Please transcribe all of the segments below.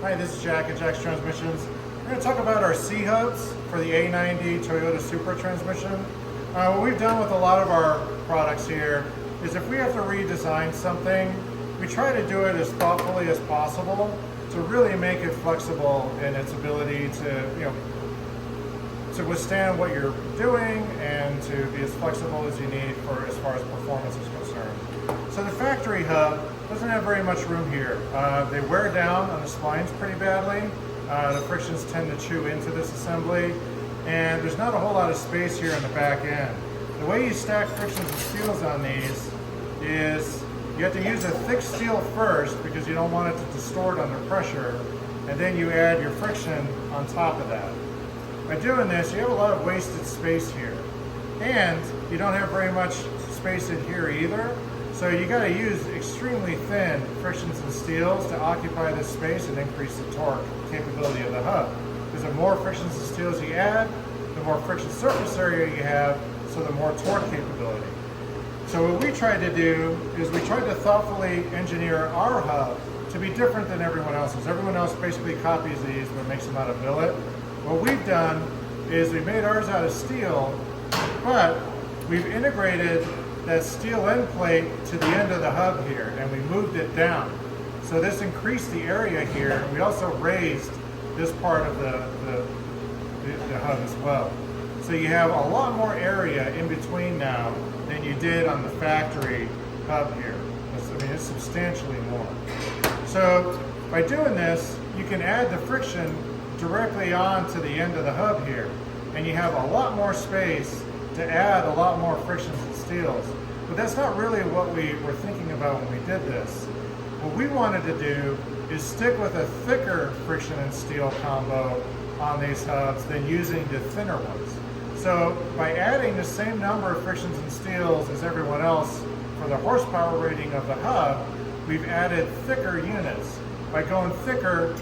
Hi, this is Jack at Jack's Transmissions. We're going to talk about our C Hubs for the A90 Toyota Supra transmission. What we've done with a lot of our products here is if we have to redesign something, we try to do it as thoughtfully as possible to really make it flexible in its ability to, to withstand what you're doing and to be as flexible as you need for as far as performance is concerned. So the factory hub doesn't have very much room here. They wear down on the splines pretty badly. The frictions tend to chew into this assembly, and there's not a whole lot of space here in the back end. The way you stack frictions and steels on these is you have to use a thick steel first because you don't want it to distort under pressure, and then you add your friction on top of that. By doing this, you have a lot of wasted space here, and you don't have very much space in here either. So you got to use extremely thin frictions and steels to occupy this space and increase the torque capability of the hub. Because the more frictions and steels you add, the more friction surface area you have, so the more torque capability. So what we tried to do is we tried to thoughtfully engineer our hub to be different than everyone else's. Everyone else basically copies these but makes them out of billet. What we've done is we made ours out of steel, but we've integrated that steel end plate to the end of the hub here, and we moved it down. So this increased the area here. We also raised this part of the hub as well. So you have a lot more area in between now than you did on the factory hub here. It's substantially more. So by doing this, you can add the friction directly onto the end of the hub here, and you have a lot more space to add a lot more frictions and steels. But that's not really what we were thinking about when we did this. What we wanted to do is stick with a thicker friction and steel combo on these hubs than using the thinner ones. So by adding the same number of frictions and steels as everyone else for the horsepower rating of the hub, we've added thicker units. By going thicker,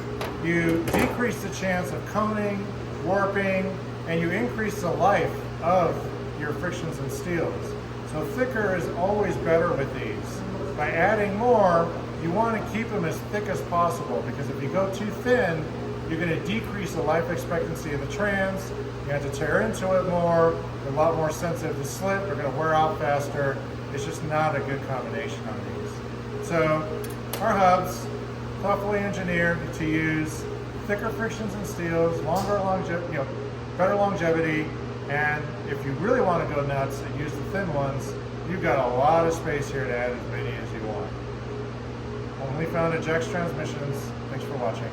you decrease the chance of coning, warping, and you increase the life of your frictions and steels. So thicker is always better with these. By adding more, you want to keep them as thick as possible, because if you go too thin, you're going to decrease the life expectancy of the trans. You have to tear into it more, they're a lot more sensitive to slip, they're going to wear out faster. It's just not a good combination on these. So our hubs, thoughtfully engineered to use thicker frictions and steels, better longevity, and if you really want to go nuts and use the thin ones, you've got a lot of space here to add as many as you want. Only found at Jack's Transmissions. Thanks for watching.